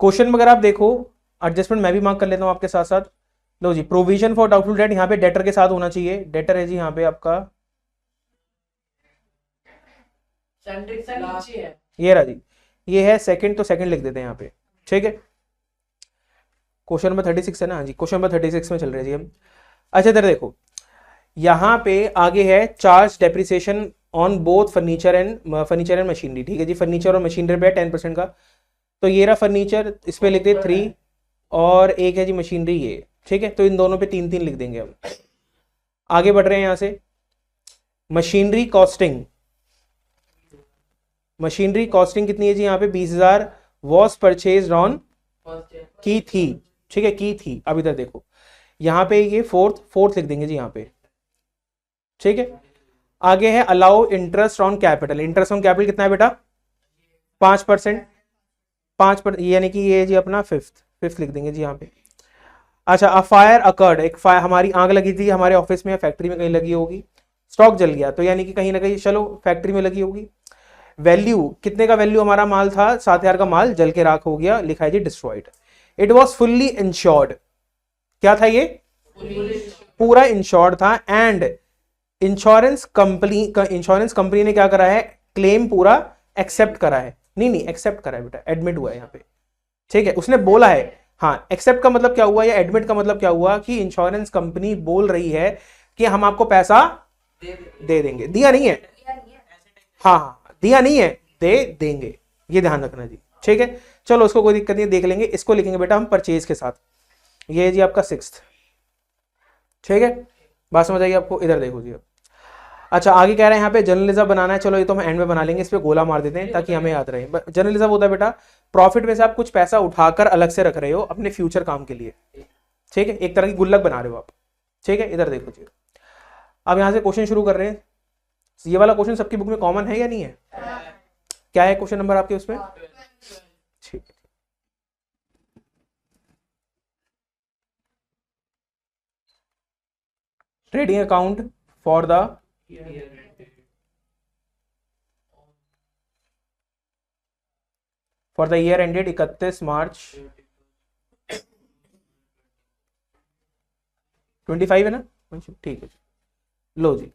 Question में अगर आप देखो, एडजस्टमेंट मैं भी मार्क कर लेता हूं आपके साथ साथ। लो जी, प्रोविजन फॉर डाउटफुल डेट, यहाँ पे डेटर के साथ होना चाहिए। डेटर है जी यहाँ पे आपका, ये रहा जी, ये है सेकंड, तो सेकंड लिख देते हैं यहाँ पे, ठीक है। क्वेश्चन नंबर 36 है ना, हाँ जी, क्वेश्चन नंबर 36 में चल रहे हैं जी हम। अच्छा इधर देखो, यहाँ पे आगे है charge depreciation on both furniture and machinery, ठीक है जी। फर्नीचर और मशीनरी पे 10% का, तो ये रहा फर्नीचर, इस पे लिख दे 3, और एक है जी मशीनरी ये, ठीक है। तो इन दोनों पे 3-3 लिख देंगे हम। आगे बढ़ रहे हैं यहां से, मशीनरी कॉस्टिंग, मशीनरी कॉस्टिंग कितनी है जी यहाँ पे 20,000, वॉज परचेज ऑन, की थी, ठीक है, की थी। अब इधर देखो, यहाँ पे ये फोर्थ लिख देंगे जी यहाँ पे, ठीक है। आगे है allow interest on capital, interest on capital कितना है बेटा 5%, 5%, यानी कि ये जी अपना फिफ्थ लिख देंगे जी यहाँ पे। अच्छा, अ फायर अकर्ड, एक फायर, हमारी आग लगी थी हमारे ऑफिस में, फैक्ट्री में कहीं लगी होगी, स्टॉक जल गया, तो यानी कि कहीं ना कहीं चलो फैक्ट्री में लगी होगी। वैल्यू कितने का, वैल्यू हमारा माल था 7,000 का, माल जल के राख हो गया, लिखा है जी destroyed. It was fully insured, क्या था ये, पूरा इंश्योर्ड था। एंड इंश्योरेंस कंपनी ने क्या करा है, क्लेम पूरा एक्सेप्ट करा है, नहीं एक्सेप्ट करा है बेटा, एडमिट हुआ है यहाँ पे, ठीक है। उसने बोला है, हाँ, एक्सेप्ट का मतलब क्या हुआ या एडमिट का मतलब क्या हुआ कि इंश्योरेंस कंपनी बोल रही है कि हम आपको पैसा दे देंगे, दिया नहीं है, हाँ दिया नहीं है, दे देंगे, ये ध्यान रखना जी, ठीक है। चलो उसको कोई दिक्कत नहीं, देख लेंगे। इसको लिखेंगे बेटा हम परचेज के साथ, ये है जी आपका 6th, ठीक है। बात समझ आएगी आपको, इधर देखो जी अब। अच्छा, आगे कह रहे हैं यहाँ पे जर्नलिज्म बनाना है, चलो ये तो हम एंड में बना लेंगे, इस पे गोला मार देते हैं ताकि हमें याद रहे। जर्नलिज्म होता है बेटा, प्रॉफिट में से आप कुछ पैसा उठाकर अलग से रख रहे हो अपने फ्यूचर काम के लिए, ठीक है, एक तरह की गुल्लक बना रहे हो आप, ठीक है। इधर देखो जी, अब यहाँ से क्वेश्चन शुरू कर रहे हैं। ये वाला क्वेश्चन सबकी बुक में कॉमन है या नहीं है, क्या है क्वेश्चन नंबर आपके उसमें, ठीक है। Trading account for the year ended 31 मार्च 25 है ना, ठीक है। लो जी,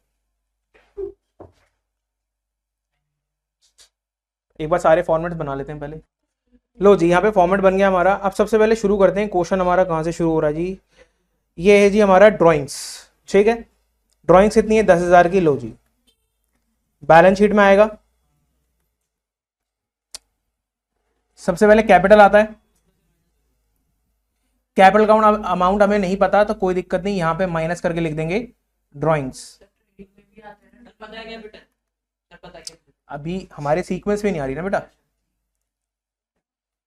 एक बार सारे फॉर्मेट बना लेते हैं पहले। लो जी, यहाँ पे फॉर्मेट बन गया हमारा। अब सबसे पहले शुरू करते हैं, क्वेश्चन हमारा कहाँ से शुरू हो रहा है जी, ये है जी हमारा ड्राइंग्स, ठीक है। ड्राइंग्स कितनी है 10,000 की। लो जी, बैलेंस शीट में आएगा, सबसे पहले कैपिटल आता है, कैपिटल का अमाउंट हमें नहीं पता तो कोई दिक्कत नहीं, यहां पे माइनस करके लिख देंगे ड्राइंग्स। अभी हमारे सीक्वेंस में नहीं आ रही ना बेटा,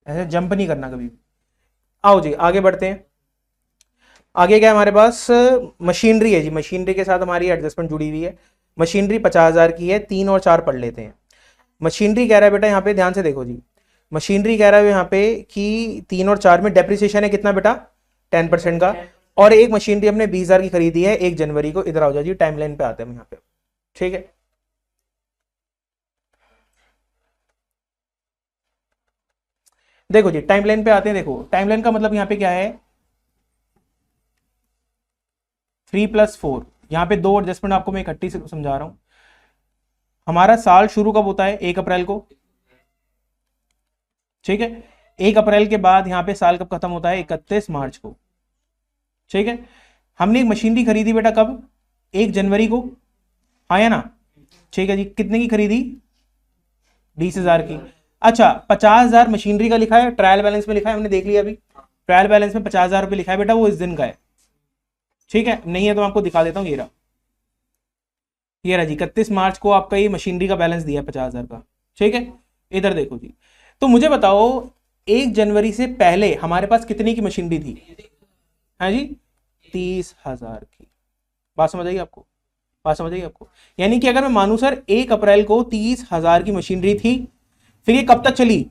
ऐसे जंप नहीं करना कभी। आओ जी आगे बढ़ते हैं। आगे क्या है हमारे पास, मशीनरी है जी, मशीनरी के साथ हमारी एडजस्टमेंट जुड़ी हुई है। मशीनरी 50,000 की है, 3 और 4 पढ़ लेते हैं। मशीनरी कह रहा है बेटा यहाँ पे ध्यान से देखो जी, मशीनरी कह रहा है यहाँ पे कि 3 और 4 में डेप्रिसिएशन है कितना बेटा 10% का, और एक मशीनरी हमने 20,000 की खरीदी है 1 जनवरी को। इधर आओ जाओ जी, टाइमलाइन पे आते हैं हम यहाँ पे, ठीक है। देखो जी टाइमलाइन पे आते हैं, देखो टाइमलाइन का मतलब यहाँ पे क्या है, 3+4, यहाँ पे 2 एडजस्टमेंट आपको मैं इकट्ठी से समझा रहा हूं। हमारा साल शुरू कब होता है 1 अप्रैल को, ठीक है। 1 अप्रैल के बाद यहाँ पे साल कब खत्म होता है 31 मार्च को, ठीक है। हमने एक मशीनरी खरीदी बेटा कब 1 जनवरी को, हाँ या ना, ठीक है जी। कितने की खरीदी 20,000 की। अच्छा 50,000 मशीनरी का लिखा है, ट्रायल बैलेंस में लिखा है, हमने देख लिया अभी, ट्रायल बैलेंस में 50,000 रुपये लिखा है बेटा, वो इस दिन का है, ठीक है। नहीं है तो आपको दिखा देता हूँ, ये रहा, ये रहा जी 31 मार्च को आपका ये मशीनरी का बैलेंस दिया 50,000 का, ठीक है। इधर देखो जी, तो मुझे बताओ 1 जनवरी से पहले हमारे पास कितनी की मशीनरी थी, हाँ जी 30,000 की। बात समझ आई आपको, बात समझ आई आपको। यानी कि अगर मैं मानूं सर 1 अप्रैल को 30,000 की मशीनरी थी, फिर ये कब तक चली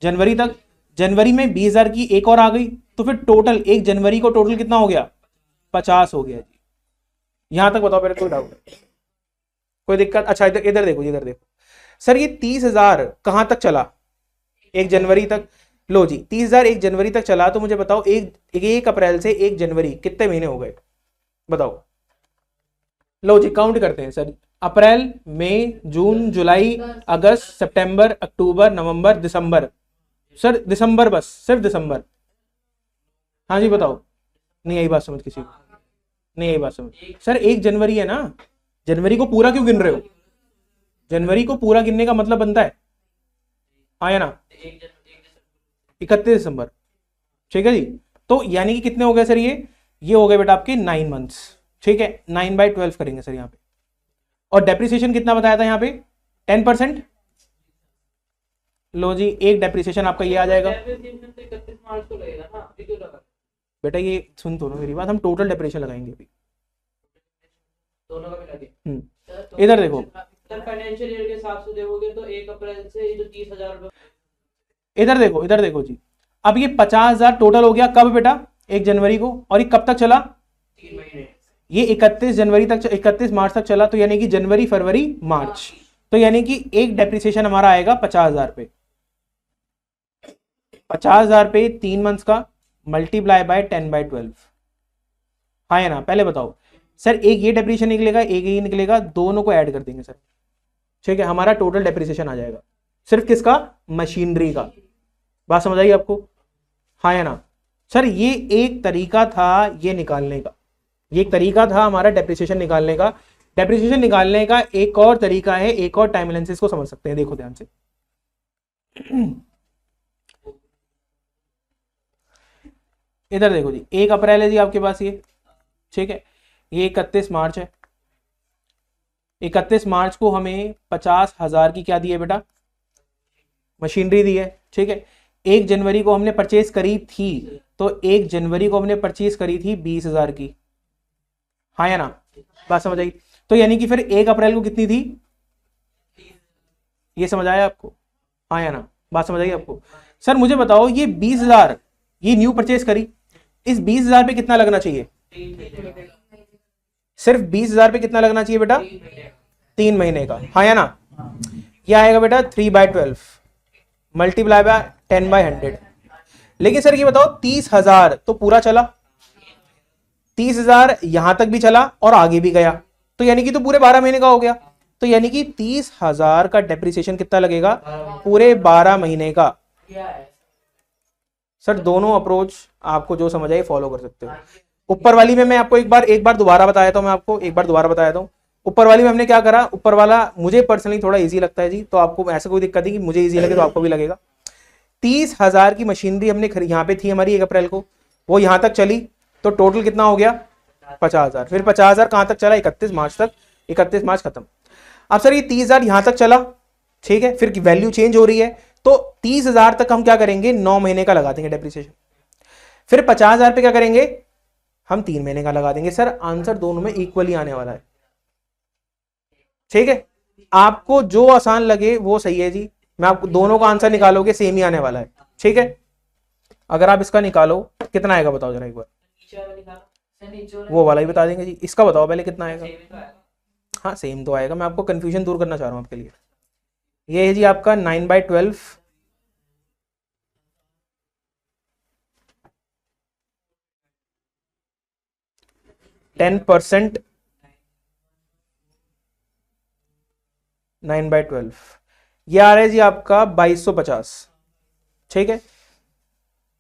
जनवरी तक, जनवरी में 20,000 की एक और आ गई, तो फिर टोटल 1 जनवरी को टोटल कितना हो गया 50 हो गया जी। यहां तक बताओ मेरे कोई डाउट है, कोई दिक्कत। अच्छा इधर देखो, इधर देखो सर, ये 30,000 कहां तक चला 1 जनवरी तक, लो जी 30,000 1 जनवरी तक चला, तो मुझे बताओ 1 अप्रैल से 1 जनवरी कितने महीने हो गए, बताओ। लो जी काउंट करते हैं सर। अप्रैल, मई, जून, जुलाई, अगस्त, सितंबर, अक्टूबर, नवंबर, दिसंबर। सर दिसंबर, बस सिर्फ दिसंबर। हाँ जी बताओ। नहीं आई बात समझ किसी को, नहीं आई बात समझ। सर 1 जनवरी है ना, जनवरी को पूरा क्यों गिन रहे हो? जनवरी को पूरा गिनने का मतलब बनता है, हाँ या ना? 31 दिसंबर, ठीक है जी। तो यानी कि कितने हो गए सर ये हो गए बेटा आपके 9 मंथ्स, ठीक है। 9/12 करेंगे सर यहाँ पे। और डेप्रिसिएशन कितना बताया था यहाँ पे? 10%। लो जी एक डेप्रिसिएशन आपका ये आ जाएगा बेटा, ये सुन तो लो मेरी बात, हम टोटल डेप्रिसिएशन लगाएंगे अभी। दोनों का मिला के इधर देखो, सर फाइनेंशियल ईयर के हिसाब से देखोगे तो 1 अप्रैल से ये जो 30,000 इधर देखो जी। अब ये 50,000 टोटल हो गया कब बेटा? 1 जनवरी को। और ये कब तक चला? 3 महीने। ये 31 जनवरी तक, 31 मार्च तक चला, तो यानी कि जनवरी, फरवरी, मार्च। तो यानी कि एक डेप्रिसिएशन हमारा आएगा 50,000 पे। 50,000 पे 3 मंथ्स का मल्टीप्लाई बाय 10/12, हाँ या ना? पहले बताओ सर, एक ये डेप्रिसिएशन निकलेगा, एक ये निकलेगा, दोनों को ऐड कर देंगे सर, ठीक है। हमारा टोटल डेप्रिसिएशन आ जाएगा सिर्फ किसका? मशीनरी का। बात समझ आई आपको, हाँ या ना? सर ये एक तरीका था ये निकालने का, ये एक तरीका था हमारा डेप्रिसिएशन निकालने का। डेप्रिसिएशन निकालने का एक और तरीका है, एक और टाइम एनालिसिस को समझ सकते हैं, देखो ध्यान से। इधर देखो जी, 1 अप्रैल है जी आपके पास ये, ठीक है। ये 31 मार्च है। 31 मार्च को हमें 50,000 की क्या दी है बेटा? मशीनरी दी है, ठीक है। 1 जनवरी को हमने परचेज करी थी, तो 1 जनवरी को हमने परचेज करी थी 20,000 की, हाँ या ना? बात समझ आई? तो यानी कि फिर 1 अप्रैल को कितनी थी, ये समझ आया आपको, हाँ या ना? बात समझ आई आपको? सर मुझे बताओ, ये 20,000 ये न्यू परचेज करी, इस 20,000 पे कितना लगना चाहिए? सिर्फ 20,000 पे कितना लगना चाहिए बेटा? 3 महीने का, हाँ या ना? क्या आएगा बेटा? 3/12 मल्टीप्लाई बाय 10/100। लेकिन सर ये बताओ, 30,000 तो पूरा चला, 30,000 यहां तक भी चला और आगे भी गया, तो यानी कि तो पूरे 12 महीने का हो गया। तो यानी कि 30,000 का डेप्रिसिएशन कितना लगेगा? पूरे 12 महीने का। सर दोनों अप्रोच आपको जो समझ आए फॉलो कर सकते हो। ऊपर वाली में मैं आपको एक बार दोबारा बताया था, मैं आपको एक बार दोबारा बताया था। ऊपर वाली में हमने क्या करा, ऊपर वाला मुझे पर्सनली थोड़ा इजी लगता है जी, तो आपको ऐसा कोई दिक्कत नहीं कि मुझे इजी लगे तो आपको भी लगेगा। 30,000 की मशीनरी हमने यहाँ पे थी हमारी 1 अप्रैल को, वो यहां तक चली, तो टोटल कितना हो गया? 50,000। फिर 50,000 कहां तक चला? 31 मार्च तक, 31 मार्च खत्म। अब सर ये 30,000 यहां तक चला, ठीक है, फिर वैल्यू चेंज हो रही है, तो 30,000 तक हम क्या करेंगे? 9 महीने का लगा देंगे डेप्रिसिएशन। फिर 50,000 पे क्या करेंगे? हम 3 महीने का लगा देंगे। सर आंसर दोनों में इक्वली आने वाला है, ठीक है। आपको जो आसान लगे वो सही है जी, मैं आपको दोनों का आंसर निकालोगे सेम ही आने वाला है, ठीक है। अगर आप इसका निकालो कितना आएगा बताओ जरा एक बार, वो वाला ही बता देंगे जी। इसका बताओ पहले कितना आएगा। हाँ सेम तो आएगा, मैं आपको कंफ्यूजन दूर करना चाह रहा हूँ आपके लिए। ये है जी आपका 9/12, 10%, 9/12, ये आ रहा है जी आपका 2250, ठीक है।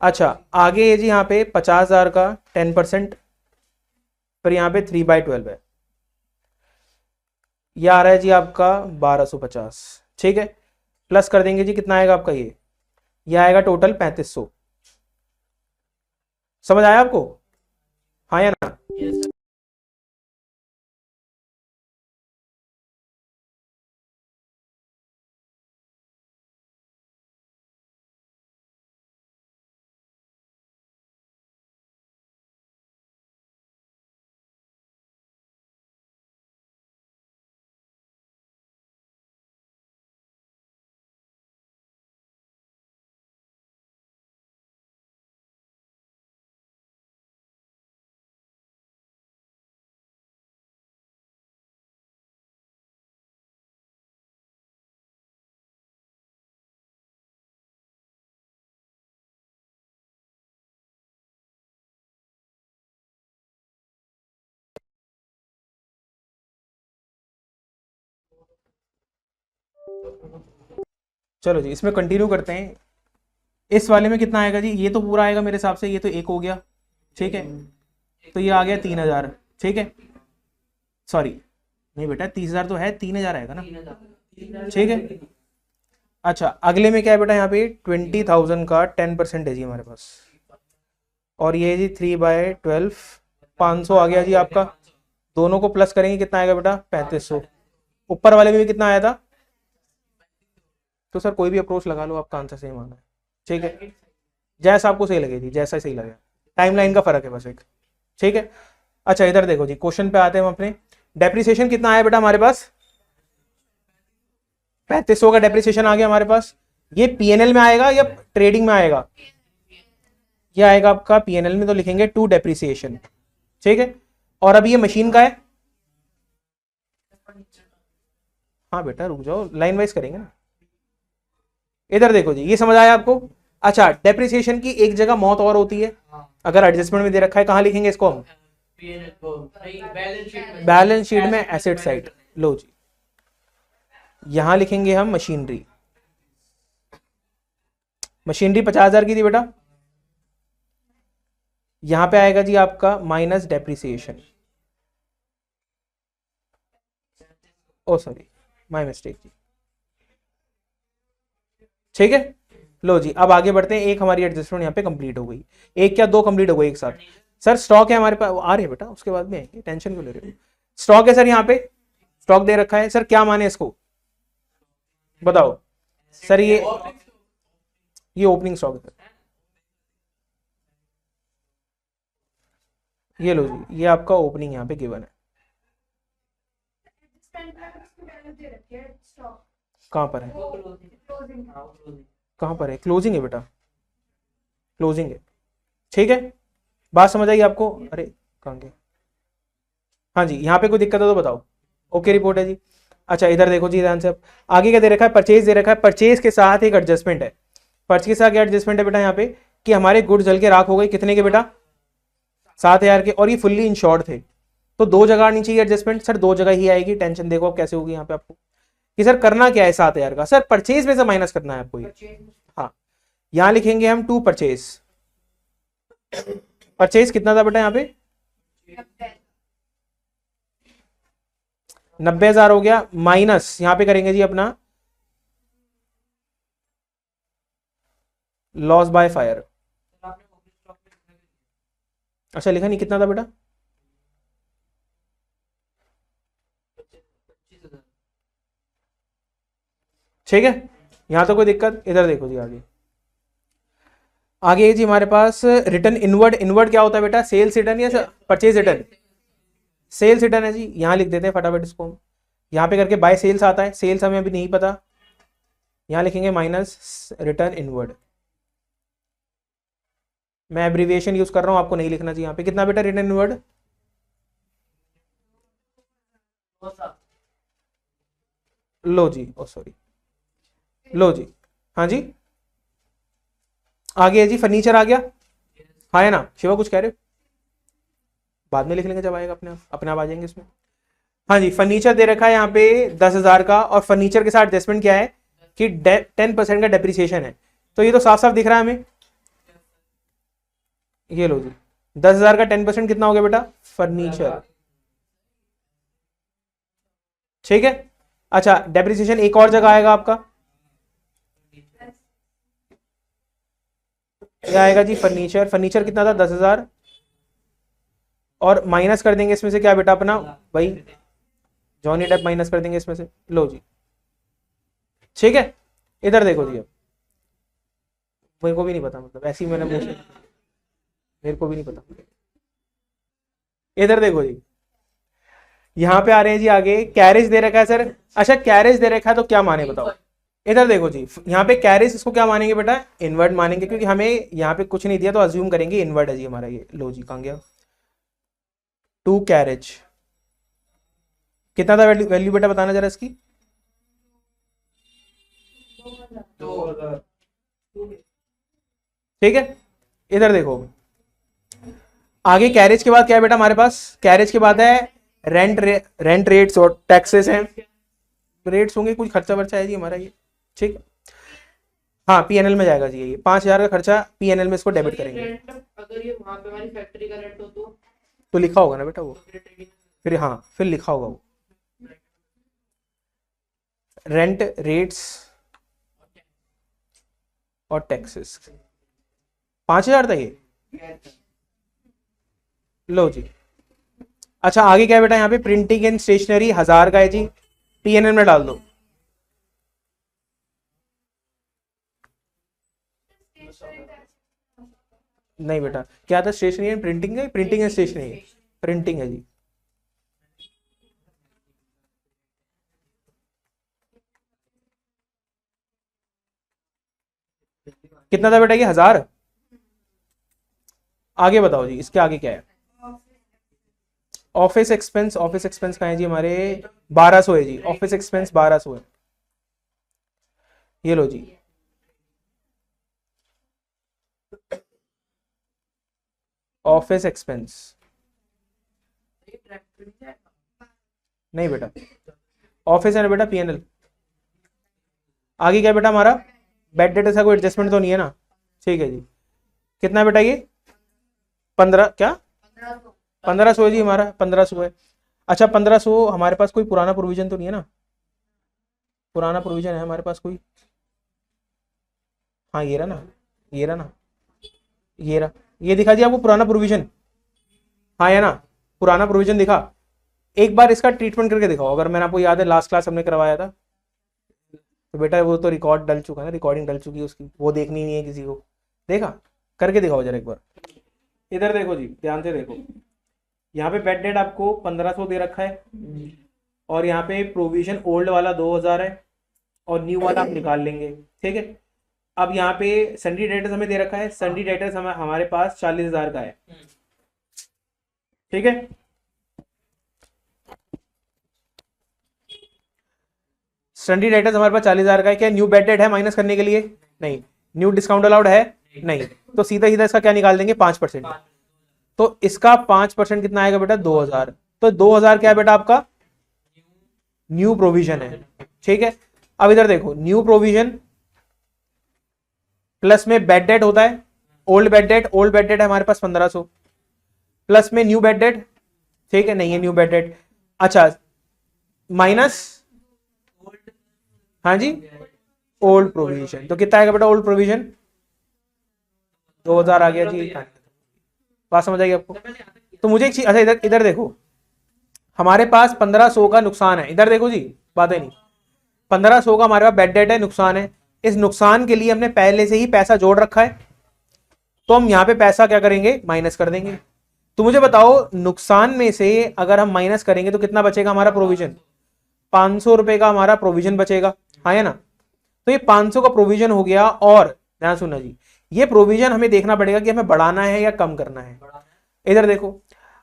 अच्छा आगे है जी यहाँ पे 50,000 का 10%, फिर यहाँ पे 3/12 है, ये आ रहा है जी आपका 1250, ठीक है। प्लस कर देंगे जी, कितना आएगा आपका ये आएगा टोटल 3500। समझ आया आपको, हाँ या ना? चलो जी इसमें कंटिन्यू करते हैं। इस वाले में कितना आएगा जी, ये तो पूरा आएगा मेरे हिसाब से, ये तो एक हो गया, ठीक है, तो ये आ गया 3000, ठीक है, सॉरी नहीं बेटा 30,000 तो है, 3000 आएगा ना, 3000 ठीक है। अच्छा अगले में क्या है बेटा, यहाँ पे 20,000 का 10% है जी हमारे पास, और ये जी 3/12 500 आ गया जी आपका। दोनों को प्लस करेंगे कितना आएगा बेटा, 3500। ऊपर वाले में भी कितना आया था, तो सर कोई भी अप्रोच लगा लो, आपका आंसर सेम आना है, ठीक है, जैसा आपको सही लगे जी, जैसा सही लगे, टाइमलाइन का फर्क है बस एक, ठीक है। अच्छा इधर देखो जी, क्वेश्चन पे आते हैं हम अपने। डेप्रिसिएशन कितना आया बेटा हमारे पास, 3500 का डेप्रिसिएशन आ गया हमारे पास। ये पीएनएल में आएगा या ट्रेडिंग में आएगा, ये आएगा आपका पीएनएल में, तो लिखेंगे टू डेप्रिसिएशन, ठीक है। और अब ये मशीन का है, हाँ बेटा रुक जाओ, लाइन वाइज करेंगे ना। इधर देखो जी, ये समझ आया आपको। अच्छा डेप्रिसिएशन की एक जगह मौत और होती है, अगर एडजस्टमेंट में दे रखा है, कहाँ लिखेंगे इसको हम, बैलेंस शीट में एसेट साइड। लो जी यहां लिखेंगे हम मशीनरी, मशीनरी 50,000 की थी बेटा, यहां पे आएगा जी आपका minus depreciation, oh sorry my mistake जी, ठीक है। लो जी अब आगे बढ़ते हैं, एक हमारी एडजस्टमेंट यहाँ पे कंप्लीट हो गई, एक क्या दो कंप्लीट हो गई एक साथ। सर स्टॉक है हमारे पास, आ रहे हैं बेटा उसके बाद में आएंगे, टेंशन क्यों ले रहे हो। स्टॉक है सर, यहाँ पे स्टॉक दे रखा है सर, क्या माने इसको बताओ सर, ये ओपनिंग स्टॉक है सर, ये लो जी, ये आपका ओपनिंग यहाँ पे गिवन है, कहाँ पर है, कहाँ पर है, क्लोजिंग है बेटा, क्लोजिंग है, ठीक है। बात समझ आई आपको, अरे कहाँ गया, हाँ जी यहाँ पे कोई दिक्कत है तो बताओ, ओके रिपोर्ट है जी। अच्छा इधर देखो जी ध्यान से, अब आगे क्या दे रखा है, परचेज दे रखा है, परचेज के साथ एक एडजस्टमेंट है, परचेज के साथ क्या एडजस्टमेंट है बेटा यहाँ पे, कि हमारे गुड्स जल के राख हो गए, कितने के बेटा 7,000 के, और ये फुल्ली इंश्योर्ड थे, तो दो जगह आनी चाहिए एडजस्टमेंट, सर दो जगह ही आएगी, टेंशन देखो अब कैसे होगी यहाँ पे आपको, कि सर करना क्या है 7,000 का, सर परचेज में से माइनस करना है आपको ये, हाँ यहाँ लिखेंगे हम टू परचेज, परचेज कितना था बेटा यहाँ पे 90,000 हो गया, माइनस यहाँ पे करेंगे जी अपना लॉस बाय फायर। अच्छा लिखा नहीं, कितना था बेटा, ठीक है, यहां तो कोई दिक्कत। इधर देखो जी आगे, आगे जी हमारे पास रिटर्न इनवर्ड, इनवर्ड क्या होता है बेटा, सेल्स रिटर्न या परचेज रिटर्न, सेल्स रिटर्न है जी, यहां लिख देते हैं फटाफट इसको, यहां पे करके बाय सेल्स आता है, सेल्स हमें अभी नहीं पता, यहां लिखेंगे माइनस रिटर्न इनवर्ड, मैं एब्रीविएशन यूज कर रहा हूं, आपको नहीं लिखना चाहिए यहाँ पे, कितना बेटा रिटर्न इनवर्ड, लो जी ओ सॉरी, लो जी हाँ जी, आ गया जी, फर्नीचर आ गया, हाँ है ना शिवा, कुछ कह रहे हो, बाद में लिख लेंगे जब आएगा, अपने आप आ जाएंगे इसमें। हाँ जी फर्नीचर दे रखा है यहाँ पे 10,000 का, और फर्नीचर के साथ एडजस्टमेंट क्या है कि 10% का डेप्रिसिएशन है, तो ये तो साफ साफ दिख रहा है हमें, ये लो जी 10,000 का 10% कितना हो गया बेटा, फर्नीचर, ठीक है। अच्छा डेप्रिसिएशन एक और जगह आएगा आपका, क्या आएगा जी फर्नीचर, फर्नीचर कितना था 10,000, और माइनस कर देंगे इसमें से क्या बेटा अपना भाई जॉनी डेप, माइनस कर देंगे इसमें से, लो जी ठीक है। इधर देखो जी, अब मेरे को भी नहीं पता, मतलब ऐसे ही मैंने पूछा, मेरे को भी नहीं पता। इधर देखो जी, यहाँ पे आ रहे हैं जी आगे, कैरेज दे रखा है सर, अच्छा कैरेज दे रखा है तो क्या माने बताओ, इधर देखो जी, यहाँ पे कैरेज इसको क्या मानेंगे बेटा, इनवर्ड मानेंगे, क्योंकि हमें यहाँ पे कुछ नहीं दिया तो अज्यूम करेंगे इनवर्ड है जी हमारा ये, लो जी कहाँ गया, टू कैरेज कितना था वैल्यू बेटा बताना जरा इसकी, 2000, ठीक है। इधर देखो आगे कैरेज के बाद क्या है बेटा हमारे पास, कैरेज के बाद है रेंट रेट्स और टैक्सेस हैं, रेट्स होंगे, कुछ खर्चा वर्चा है जी हमारा ये, ठीक। हाँ पीएनएल में जाएगा जी, ये 5,000 का खर्चा पीएनएल में इसको डेबिट करेंगे। रेंट अगर ये वहाँ पे हमारी फैक्ट्री का रेंट हो तो लिखा होगा ना बेटा वो, तो फिर हाँ फिर लिखा होगा वो रेंट, रेट्स और टैक्सेस। 5,000 था ये, लो जी। अच्छा आगे क्या है बेटा, यहाँ पे प्रिंटिंग एंड स्टेशनरी 1,000 का है जी, पीएनएल में डाल दो। नहीं बेटा, क्या था, स्टेशनरी एंड प्रिंटिंग है, प्रिंटिंग एंड स्टेशनरी है, प्रिंटिंग है जी। कितना था बेटा ये, 1,000। आगे बताओ जी, इसके आगे क्या है, ऑफिस एक्सपेंस। ऑफिस एक्सपेंस कहाँ है जी हमारे, 1,200 है जी, ऑफिस एक्सपेंस 1,200 है, ये लो जी। ऑफिस एक्सपेंस नहीं बेटा, ऑफिस है ना बेटा, पीएनएल। आगे क्या बेटा हमारा, बेड डेट, ऐसा कोई एडजस्टमेंट तो नहीं है ना, ठीक है जी। कितना है बेटा ये, 15, क्या 1500 है जी हमारा, 1500 है। अच्छा 1500, हमारे पास कोई पुराना प्रोविजन तो नहीं है ना, पुराना प्रोविजन है हमारे पास कोई, हाँ ये रहा ना, ये रहा ना, ये रहा, ये दिखा जी आपको पुराना प्रोविजन, हाँ है ना, पुराना प्रोविजन दिखा। एक बार इसका ट्रीटमेंट करके दिखाओ, अगर मैंने आपको याद है लास्ट क्लास हमने करवाया था, तो बेटा वो तो रिकॉर्ड डल चुका है ना, रिकॉर्डिंग डल चुकी है उसकी, वो देखनी नहीं है किसी को, देखा, करके दिखाओ जरा एक बार। इधर देखो जी, ध्यान से देखो, यहाँ पे बेड डेट आपको 1500 दे रखा है, और यहाँ पे प्रोविजन ओल्ड वाला 2,000 है, और न्यू वाला आप निकाल लेंगे, ठीक है। अब यहाँ पे सन्डी डेटर्स हमें दे रखा है, सन्डी डेटर्स हमारे पास 40,000 का है, ठीक है। सन्डी डेटर्स हमारे पास 40,000 का है, क्या न्यू बेड डेट है माइनस करने के लिए, नहीं। न्यू डिस्काउंट अलाउड है, नहीं। तो सीधा सीधा इसका क्या निकाल देंगे, 5%। तो इसका 5% कितना आएगा बेटा, 2,000। तो 2,000 क्या है बेटा आपका, न्यू प्रोविजन है, ठीक है। अब इधर देखो, न्यू प्रोविजन प्लस में बेड डेट होता है, old bed date, old bed date है हमारे पास 1500, प्लस में न्यू बेड डेट, ठीक है, नहीं है न्यू बेड डेट। अच्छा माइनस, हाँ जी, ओल्ड प्रोविजन, तो कितना आएगा बेटा ओल्ड प्रोविजन, 2,000 आ गया जी। बात समझ आएगी आपको। तो मुझे एक चीज, अच्छा इधर इधर देखो, हमारे पास 1500 का नुकसान है, इधर देखो जी, बात है नहीं, 1500 का हमारे पास बेड डेट है, नुकसान है। इस नुकसान के लिए हमने पहले से ही पैसा जोड़ रखा है, तो हम यहाँ पे पैसा क्या करेंगे, माइनस कर देंगे। तो मुझे बताओ, नुकसान में से अगर हम माइनस करेंगे तो कितना बचेगा हमारा प्रोविजन, 500 रुपए का हमारा प्रोविजन बचेगा, हाँ है ना। तो ये 500 का प्रोविजन हो गया, और ध्यान सुनना जी, ये प्रोविजन हमें देखना पड़ेगा कि हमें बढ़ाना है या कम करना है। इधर देखो,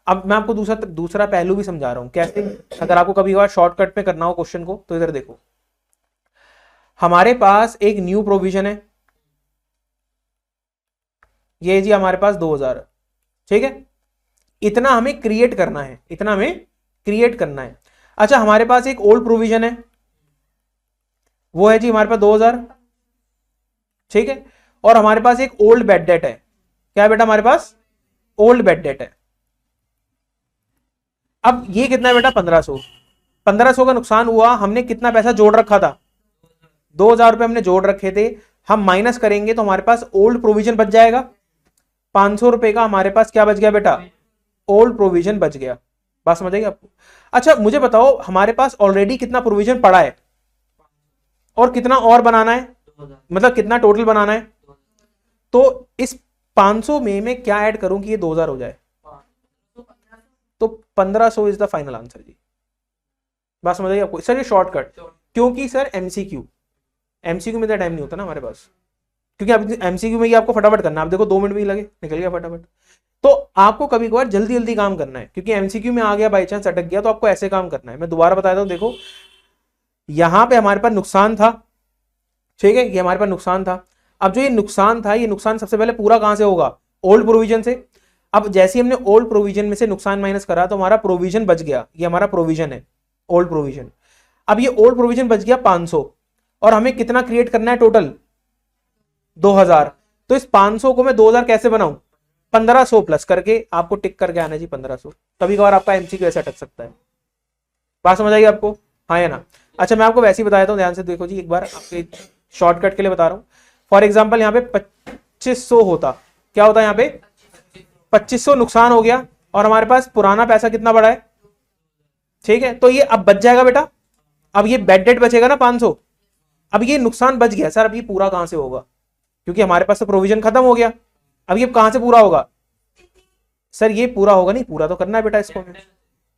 अब मैं आपको दूसरा पहलू भी समझा रहा हूं, कैसे, अगर आपको कभी कभार शॉर्टकट में करना हो क्वेश्चन को, तो इधर देखो, हमारे पास एक न्यू प्रोविजन है, ये जी हमारे पास 2,000, ठीक है। इतना हमें क्रिएट करना है, इतना हमें क्रिएट करना है। अच्छा हमारे पास एक ओल्ड प्रोविजन है, वो है जी हमारे पास 2,000, ठीक है। और हमारे पास एक ओल्ड बेड डेट है, क्या है बेटा हमारे पास, ओल्ड बेड डेट है। अब ये कितना है बेटा, 1500। 1500 का नुकसान हुआ, हमने कितना पैसा जोड़ रखा था, 2,000 रुपए हमने जोड़ रखे थे, हम माइनस करेंगे तो हमारे पास ओल्ड प्रोविजन बच जाएगा, 500 रुपए का हमारे पास क्या बच गया बेटा, ओल्ड प्रोविजन बच गया। बात समझ आएगी आपको। अच्छा मुझे बताओ, हमारे पास ऑलरेडी कितना प्रोविजन पड़ा है, और कितना और बनाना है, मतलब कितना टोटल बनाना है। तो इस 500 में मैं क्या ऐड करूं कि ये 2,000 हो जाए, तो 1500 इज द फाइनल आंसर जी। बात समझ आई आपको। सर ये शॉर्टकट, क्योंकि सर एमसीक्यू में इतना टाइम नहीं होता ना हमारे पास, क्योंकि अब एमसीक्यू में ही आपको फटाफट करना है। आप देखो 2 मिनट में ही लगे, निकल गया फटाफट। तो आपको कभी कभार जल्दी जल्दी काम करना है, क्योंकि एमसीक्यू में आ गया, बाई चांस अटक गया, तो आपको ऐसे काम करना है। मैं दोबारा बताता हूं, देखो यहां पे हमारे पास नुकसान था, ठीक है, ये हमारे पास नुकसान था। अब जो ये नुकसान था, ये नुकसान सबसे पहले पूरा कहां से होगा, ओल्ड प्रोविजन से। अब जैसे ही हमने ओल्ड प्रोविजन में से नुकसान माइनस करा, तो हमारा प्रोविजन बच गया, ये हमारा प्रोविजन है, ओल्ड प्रोविजन। अब ये ओल्ड प्रोविजन बच गया 500 और हमें कितना क्रिएट करना है टोटल 2000। तो इस 500 को मैं 2000 कैसे बनाऊं 1500 प्लस करके आपको टिक करके आना जी 1500। कभी कभार आपका एमसीक्यू ऐसा अटक सकता है। बात समझ आई आपको, हाँ या ना। अच्छा मैं आपको वैसे ही बताया था, ध्यान से देखो जी एक बार, आपके शॉर्टकट के लिए बता रहा हूं। फॉर एग्जांपल यहाँ पे 2500 होता, क्या होता है यहाँ पे 2500 नुकसान हो गया और हमारे पास पुराना पैसा कितना बड़ा है, ठीक है। तो ये अब बच जाएगा बेटा, अब ये बेड डेट बचेगा ना 500। अब ये नुकसान बच गया सर, अब ये पूरा कहां से होगा, क्योंकि हमारे पास तो प्रोविजन खत्म हो गया। अब ये कहां से पूरा होगा सर, ये पूरा होगा नहीं, पूरा तो करना है बेटा इसको,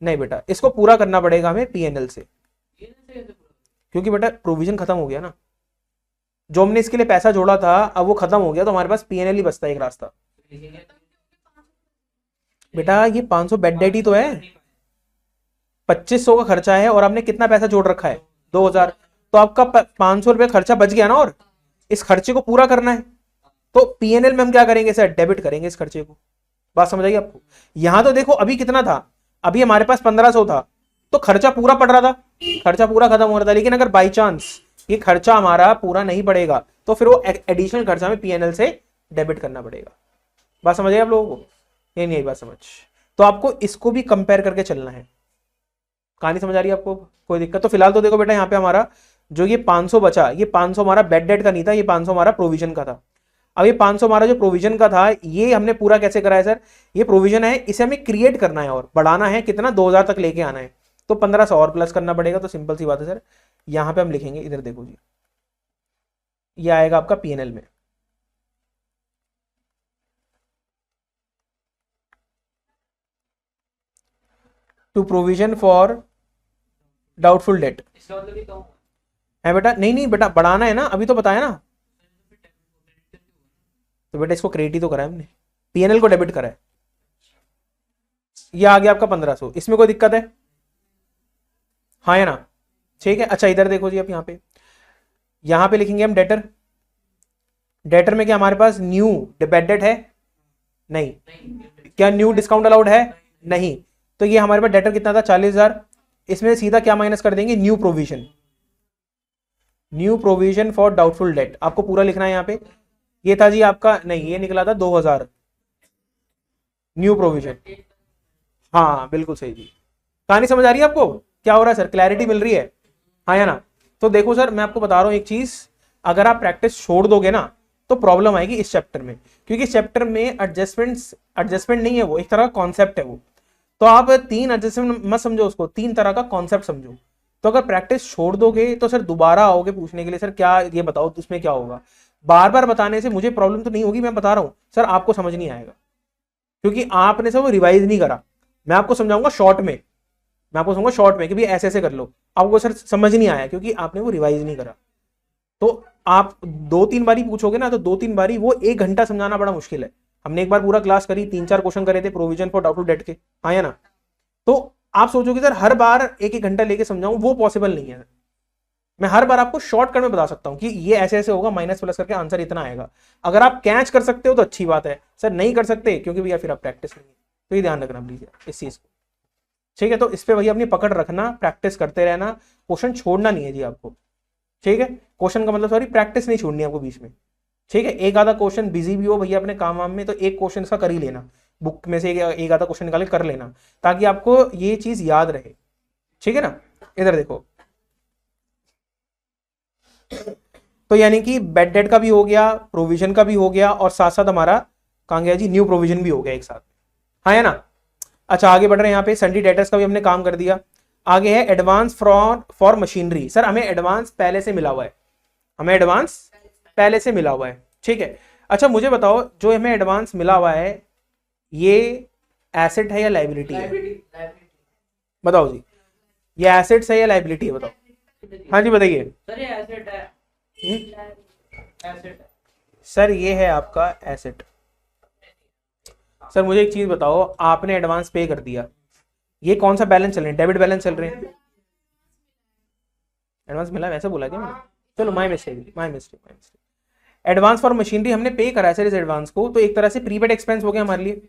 नहीं बेटा इसको पूरा करना पड़ेगा हमें पीएनएल से, क्योंकि बेटा प्रोविजन खत्म हो गया ना, जो हमने इसके लिए पैसा जोड़ा था अब वो खत्म हो गया, तो हमारे पास पीएनएल ही बचता है एक रास्ता। बेटा ये 500 बेड डेट ही तो है, 2500 का खर्चा है और आपने कितना पैसा जोड़ रखा है 2000, तो आपका 500 रुपये खर्चा बच गया ना, और इस खर्चे को पूरा करना है तो पीएनएल में हम क्या करेंगे सर, डेबिट करेंगे इस खर्चे को। बात समझ आई आपको। यहां तो देखो अभी कितना था, अभी हमारे पास 1500 था, तो खर्चा पूरा पड़ रहा था, खर्चा पूरा खत्म हो रहा था। लेकिन अगर बाई चांस ये खर्चा हमारा पूरा नहीं पड़ेगा तो फिर वो एडिशनल खर्चा में पीएनएल से डेबिट करना पड़ेगा। बात समझ आई आप लोगों को, ये नहीं आई बात समझ। तो आपको इसको भी कंपेयर करके चलना है। कहानी समझ आ रही है आपको, कोई दिक्कत? तो फिलहाल तो देखो बेटा यहाँ पे हमारा जो ये 500 बचा, ये 500 हमारा बेड डेट का नहीं था, ये 500 हमारा प्रोविजन का था। अब ये 500 हमारा जो प्रोविजन का था ये हमने पूरा कैसे करा है सर, ये प्रोविजन है, इसे हमें क्रिएट करना है और बढ़ाना है, कितना 2000 तक लेके आना है, तो 1500 और प्लस करना पड़ेगा। तो सिंपल सी बात है सर, यहां पे हम लिखेंगे, इधर देखो जी, ये आएगा आपका पीएनएल में, to provision for doubtful debt है बेटा। नहीं नहीं बेटा बढ़ाना है ना, अभी तो बताया ना। तो बेटा इसको क्रेडिट ही तो करा है हमने, पीएनएल को डेबिट करा है। ये आ गया आपका 1500, इसमें कोई दिक्कत है, हाँ या ना, ठीक है। अच्छा इधर देखो जी, आप यहाँ पे लिखेंगे हम डेटर। डेटर में क्या हमारे पास न्यू बेड डेट है, नहीं। क्या न्यू डिस्काउंट अलाउड है, नहीं। तो ये हमारे पास डेटर कितना था 40,000, इसमें सीधा क्या माइनस कर देंगे, new provision, new provision for doubtful date, आपको पूरा लिखना है यहाँ पे। ये था जी आपका, नहीं ये निकला था 2000 न्यू प्रोविजन, हाँ बिल्कुल सही जी। कहानी समझ आ रही है आपको, क्या हो रहा है सर, क्लैरिटी मिल रही है, हाँ या ना। तो देखो सर मैं आपको बता रहा हूं एक चीज, अगर आप प्रैक्टिस छोड़ दोगे ना तो प्रॉब्लम आएगी इस चैप्टर में, क्योंकि इस चैप्टर में एडजस्टमेंट नहीं है, वो एक तरह का कॉन्सेप्ट है वो। तो आप 3 एडजस्टमेंट मत समझो उसको, 3 तरह का कॉन्सेप्ट समझो। तो अगर प्रैक्टिस छोड़ दोगे तो सर दोबारा आओगे पूछने के लिए, सर क्या ये बताओ उसमें क्या होगा, बार बार बताने से मुझे प्रॉब्लम तो नहीं होगी, मैं बता रहा हूं सर आपको समझ नहीं आएगा, क्योंकि आपने सब रिवाइज नहीं करा। मैं आपको समझाऊंगा शॉर्ट में, मैं आपको समझाऊंगा शॉर्ट में कि भाई ऐसे ऐसे कर लो, आपको सर समझ नहीं आया क्योंकि आपने वो रिवाइज नहीं करा। तो आप 2-3 बारी पूछोगे ना, तो 2-3 बारी, वो 1 घंटा समझाना बड़ा मुश्किल है। हमने एक बार पूरा क्लास करी, 3-4 क्वेश्चन करे थे प्रोविजन फॉर डाउटफुल डेट के, हाँ या ना। तो आप सोचोगे सर हर बार 1-1 घंटा लेके समझाऊं, वो पॉसिबल नहीं है। मैं हर बार आपको शॉर्टकट में बता सकता हूं कि ये ऐसे ऐसे होगा, माइनस प्लस करके आंसर इतना आएगा। अगर आप कैच कर सकते हो तो अच्छी बात है, सर नहीं कर सकते क्योंकि भैया फिर आप प्रैक्टिस नहीं है, तो ये ध्यान रखना प्लीज इस चीज को, ठीक है। तो इस पे भैया अपनी पकड़ रखना, प्रैक्टिस करते रहना, क्वेश्चन छोड़ना नहीं है जी आपको, ठीक है। क्वेश्चन का मतलब सॉरी प्रैक्टिस नहीं छोड़नी आपको बीच में, ठीक है। एक आधा क्वेश्चन बिजी भी हो भैया अपने काम वाम में, तो एक क्वेश्चन इसका कर ही लेना, बुक में से एक आधा क्वेश्चन निकाल कर लेना, ताकि आपको ये चीज याद रहे, ठीक है ना। इधर देखो, तो यानी कि बेड डेट का भी हो गया, प्रोविजन का भी हो गया, और साथ साथ हमारा कहां गया जी, न्यू प्रोविजन भी हो गया एक साथ, हाँ है ना। अच्छा आगे बढ़ रहे हैं, यहाँ पे सन्डी डेटर्स का भी हमने काम कर दिया। आगे है एडवांस फॉर मशीनरी। सर हमें एडवांस पहले से मिला हुआ है, हमें एडवांस पहले से मिला हुआ है, ठीक है। अच्छा मुझे बताओ, जो हमें एडवांस मिला हुआ है ये एसेट है या लाइबिलिटी है, बताओ जी, ये एसेट्स है या लाइबिलिटी है, बताओ। हाँ जी बताइए सर, ये एसेट है, एसेट है सर, ये है आपका एसेट। सर मुझे एक चीज बताओ, आपने एडवांस पे कर दिया, ये कौन सा बैलेंस चल रहे हैं, डेबिट बैलेंस चल रहे हैं, एडवांस मिला वैसे बोला क्या मैंने, चलो my mistake. Advance for machinery हमने पे करा है सर इस एडवांस को, तो एक तरह से प्रीपेड एक्सपेंस हो गया हमारे लिए,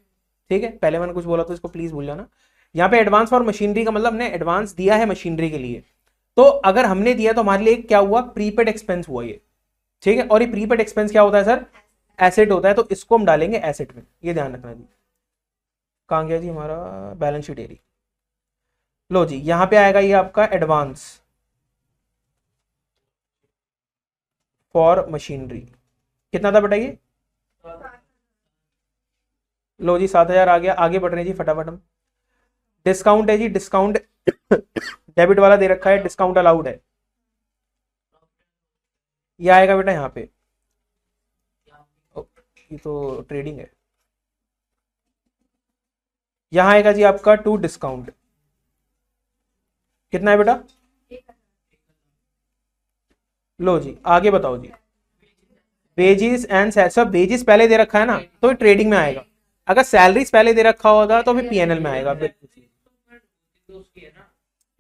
ठीक है। पहले मैंने कुछ बोला तो इसको प्लीज भूल जाना। यहाँ पे एडवांस फॉर मशीनरी का मतलब हमने एडवांस दिया है मशीनरी के लिए, तो अगर हमने दिया तो हमारे लिए क्या हुआ, प्रीपेड एक्सपेंस हुआ ये, ठीक है। और ये प्रीपेड एक्सपेंस क्या होता है सर, एसेट होता है, तो इसको हम डालेंगे एसेट में, ये ध्यान रखना जी। कहाँ गया जी हमारा बैलेंस शीट एरिया, लो जी यहां पे आएगा ये आपका एडवांस फॉर मशीनरी, कितना था बेटा ये, लो जी 7,000 आ गया। आगे बढ़ रहे हैं जी फटाफट हम। डिस्काउंट है जी, डिस्काउंट डेबिट वाला दे रखा है, डिस्काउंट अलाउड है, ये आएगा बेटा यहाँ पे, ये तो ट्रेडिंग है, यहां आएगा जी आपका टू डिस्काउंट, कितना है बेटा, लो जी आगे बताओ जी। वेजेस एंड सब वेजेस पहले दे रखा है ना, तो ये ट्रेडिंग में आएगा। अगर सैलरीज पहले दे रखा होगा तो फिर पीएनएल में आएगा।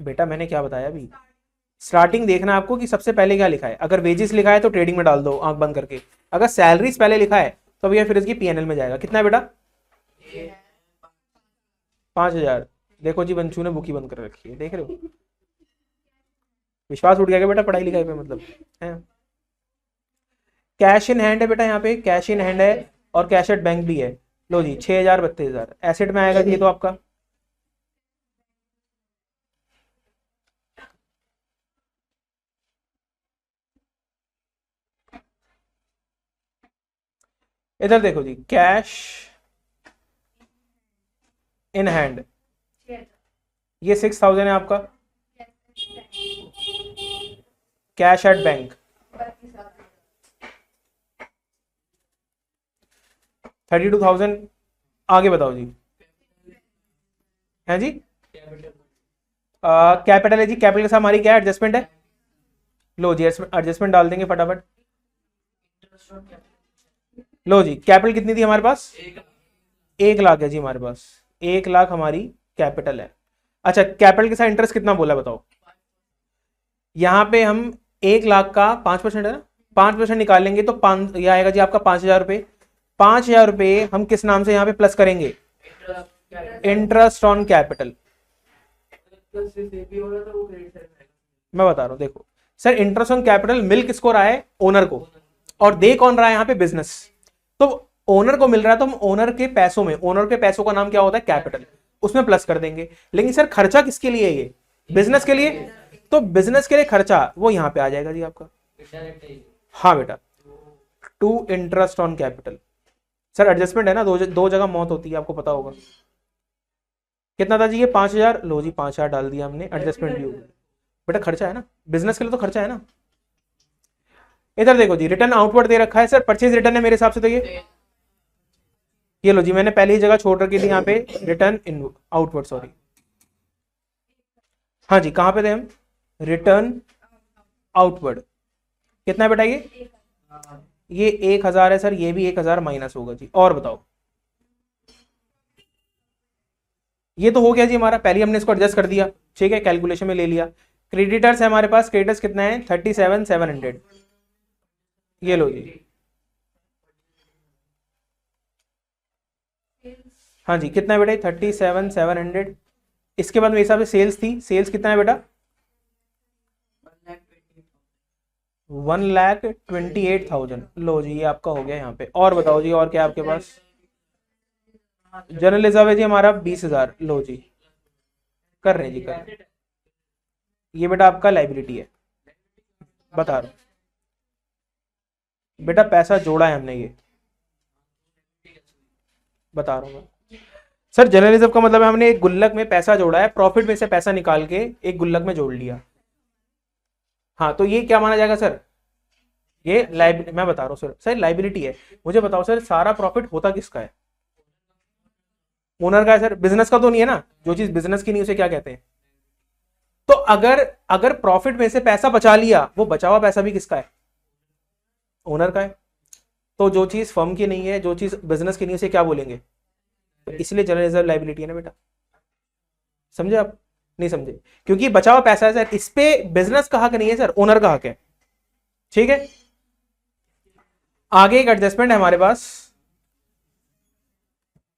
बेटा मैंने क्या बताया अभी, स्टार्टिंग देखना आपको कि सबसे पहले क्या लिखा है। अगर वेजेस लिखा है तो ट्रेडिंग में डाल दो आंख बंद करके, अगर सैलरीज पहले लिखा है तो भैया फिर इसकी पीएनएल में जाएगा। कितना है बेटा, 5,000। देखो जी बंचू ने बुक ही बंद कर रखी है, देख रहे हो, विश्वास उठ गया क्या बेटा पढ़ाई लिखाई पे, मतलब है। कैश इन हैंड है बेटा, यहाँ पे कैश इन हैंड है और कैश एट बैंक भी है। लो जी 6,000 32,000 एसेट में आएगा ये तो आपका। इधर देखो जी, कैश इन हैंड ये 6,000 है आपका, कैश एट बैंक 32,000। आगे बताओ जी, है जी कैपिटल है जी, कैपिटल के साथ हमारी क्या एडजस्टमेंट है, लो जी एडजस्टमेंट डाल देंगे फटाफट। लो जी कैपिटल कितनी थी हमारे पास, 1 लाख है जी हमारे पास, 1 लाख हमारी कैपिटल है। अच्छा कैपिटल के साथ इंटरेस्ट कितना बोला बताओ, यहाँ पे हम 1 लाख का 5% है ना, 5% निकाल लेंगे तो ये आएगा जी आपका 5,000 रुपये। 5,000 रुपये हम किस नाम से यहाँ पे प्लस करेंगे, इंटरेस्ट ऑन कैपिटल। मैं बता रहा हूँ देखो सर, इंटरेस्ट ऑन कैपिटल मिल किसको रहा है, ओनर को, और दे कौन रहा है यहाँ पे, बिजनेस। तो ओनर को मिल रहा है तो हम ओनर के पैसों में, ओनर के पैसों का नाम क्या होता है, कैपिटल, उसमें प्लस कर देंगे। लेकिन सर खर्चा किसके लिए है, ये बिजनेस के लिए, तो बिजनेस के लिए खर्चा वो यहां पे आ जाएगा जी आपका। हाँ बेटा, to interest on capital. Sir adjustment है ना, दो जगह मौत होती है, आपको पता होगा। कितना था जी ये, 5,000। लो जी 5,000 डाल दिया हमने, एडजस्टमेंट भी होगी बेटा, खर्चा है ना, बिजनेस के लिए तो खर्चा है ना। इधर देखो जी, रिटर्न आउटवर्ड दे रखा है सर, परचेज रिटर्न है मेरे हिसाब से तो ये लो जी मैंने पहली ही जगह छोड़ रखी थी यहाँ पे, रिटर्न इन आउटवर्ड, सॉरी। हाँ जी कहाँ पे थे हम, रिटर्न आउटवर्ड। कितना है बेटा ये 1,000 है सर, ये भी 1,000 माइनस होगा जी। और बताओ, ये तो हो गया जी हमारा, पहले हमने इसको एडजस्ट कर दिया, ठीक है, कैलकुलेशन में ले लिया। क्रेडिटर्स है हमारे पास, क्रेडिटर्स कितना है 37,700, ये लो जी। हाँ जी कितना है बेटा 37,700। इसके बाद मेरे हिसाब से सेल्स थी, सेल्स कितना है बेटा 1,28,000। लो जी ये आपका हो गया यहाँ पे। और बताओ जी, और क्या आपके पास, जनरल रिजर्व है जी हमारा 20,000। लो जी कर रहे हैं जी, कर रहे हैं। ये बेटा आपका लाइबिलिटी है, बता रहा हूँ बेटा, पैसा जोड़ा है हमने, ये बता रहा हूँ मैं सर। जनरल रिजर्व का मतलब है हमने एक गुल्लक में पैसा जोड़ा है, प्रॉफिट में से पैसा निकाल के एक गुल्लक में जोड़ लिया। हाँ तो ये क्या माना जाएगा सर, ये लाइबिलिटी, मैं बता रहा हूँ सर लाइबिलिटी है। मुझे बताओ सर, सारा प्रॉफिट होता किसका है, ओनर का है सर, बिजनेस का तो नहीं है ना। जो चीज बिजनेस की नहीं उसे क्या कहते हैं। तो अगर अगर प्रॉफिट में से पैसा बचा लिया, वो बचा हुआ पैसा भी किसका है, ओनर का है। तो जो चीज फर्म की नहीं है, जो चीज बिजनेस की नहीं है, उसे क्या बोलेंगे, तो इसलिए जनरल रिजर्व लाइबिलिटी है ना बेटा। समझे आप, नहीं समझे, क्योंकि बचा हुआ पैसा है सर, इस पे बिजनेस का हक नहीं है सर, ओनर का हक है, ठीक है। आगे एक एडजस्टमेंट है हमारे पास,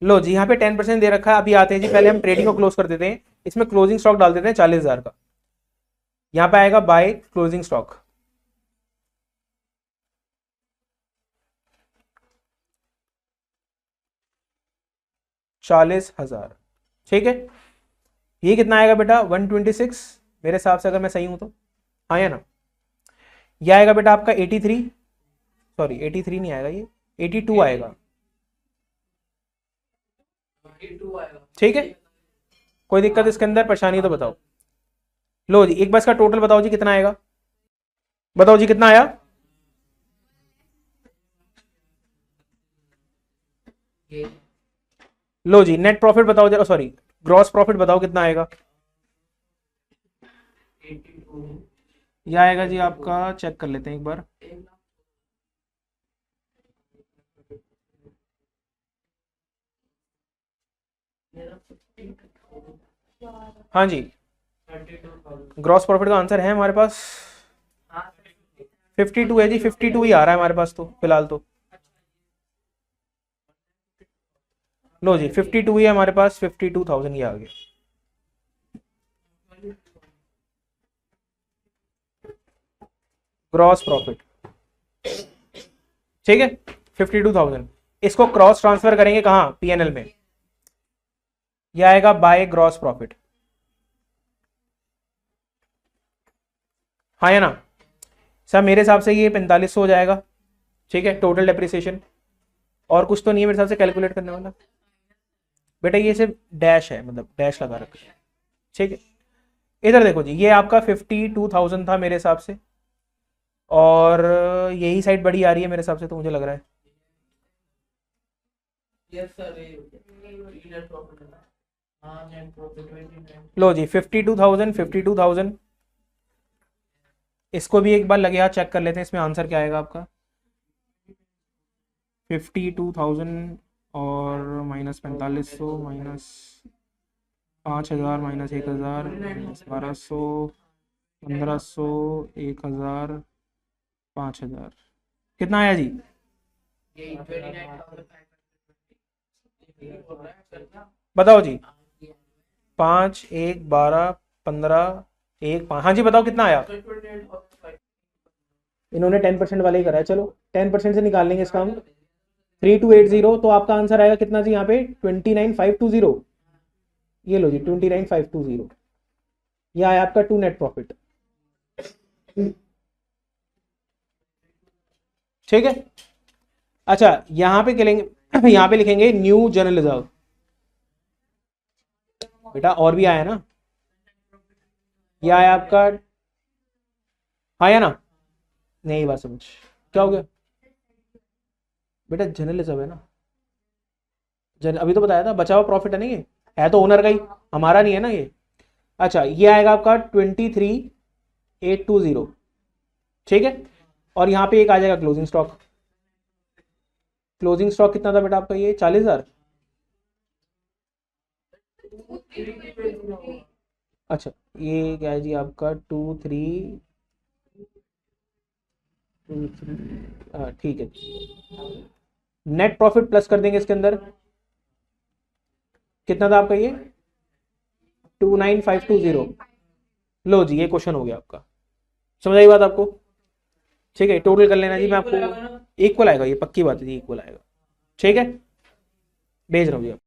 लो जी यहाँ पे 10% दे रखा है। अभी आते हैं जी, पहले हम ट्रेडिंग को क्लोज कर देते हैं, इसमें क्लोजिंग स्टॉक डाल देते हैं 40,000 का। यहां पे आएगा बाय क्लोजिंग स्टॉक, $40,000। ठीक है, ये कितना आएगा बेटा 126 मेरे हिसाब से, अगर मैं सही हूं तो, हाँ या ना। ये आएगा बेटा आपका 83, सॉरी 83 नहीं आएगा, ये 82 आएगा। ठीक है, कोई दिक्कत इसके अंदर, परेशानी तो बताओ। लो जी एक बार इसका टोटल बताओ जी कितना आएगा, बताओ जी कितना आया। लो जी नेट प्रॉफिट बताओ जरा, सॉरी ग्रॉस प्रॉफिट बताओ कितना आएगा। यह आएगा जी आपका, चेक कर लेते हैं एक बार। हाँ जी, ग्रॉस प्रॉफिट का आंसर है हमारे पास 52 है जी, 52 ही आ रहा है हमारे पास तो फिलहाल तो। लो जी 52 ही है हमारे पास, 52,000 ही आ गया। ग्रॉस प्रॉफिट, ठीक है 52,000। इसको क्रॉस ट्रांसफर करेंगे कहां, पीएनएल में, यह आएगा बाय ग्रॉस प्रॉफिट, हाँ या ना। सर मेरे हिसाब से ये 4500 हो जाएगा। ठीक है, टोटल डेप्रिसिएशन, और कुछ तो नहीं है मेरे हिसाब से कैलकुलेट करने वाला बेटा, ये सिर्फ डैश है, मतलब डैश लगा रखा है। ठीक है, इधर देखो जी, ये आपका 52,000 था मेरे हिसाब से, और यही साइड बड़ी आ रही है मेरे हिसाब से, तो मुझे लग रहा है। यस सर, नेट प्रॉफिट है। हाँ नेट प्रॉफिट 29। लो जी 52,000 इसको भी एक बार लगे हाथ चेक कर लेते हैं, इसमें आंसर क्या आएगा आपका। 52,000 और माइनस 4500 माइनस 5,000 माइनस 1,000 माइनस 1,200 1,500 1,000 5,000, कितना आया जी। बताओ जी, 5 1 12 15 1 5, हाँ जी बताओ कितना आया। इन्होंने 10% वाले ही करा है, चलो 10% से निकाल लेंगे इसका हम, 3280, तो आपका आंसर आएगा कितना जी यहाँ पे 29,520। ये लो जी 29,520, ये आया आपका टू नेट प्रॉफिट। ठीक है, अच्छा यहाँ पे लिखेंगे यहाँ पे लिखेंगे न्यू जनरल रिजर्व, बेटा और भी आया ना, ये आया आपका, हाँ या ना, नहीं बात समझ, क्या हो गया बेटा, जनरल रिजर्व है ना, अभी तो बताया था, बचा हुआ प्रॉफिट है ना, ये है तो ओनर का ही, हमारा नहीं है ना ये। अच्छा ये आएगा आपका 23,820। ठीक है, और यहाँ पे एक आ जाएगा क्लोजिंग स्टॉक, क्लोजिंग स्टॉक कितना था बेटा आपका, ये 40,000। अच्छा ये क्या है जी आपका 2323, ठीक है, नेट प्रॉफिट प्लस कर देंगे इसके अंदर, कितना था आपका ये 29,520। लो जी ये क्वेश्चन हो गया आपका, समझ आई बात आपको। ठीक है, टोटल कर लेना जी, मैं आपको इक्वल आएगा, ये पक्की बात है जी, इक्वल आएगा। ठीक है, भेज रहा हूँ जी।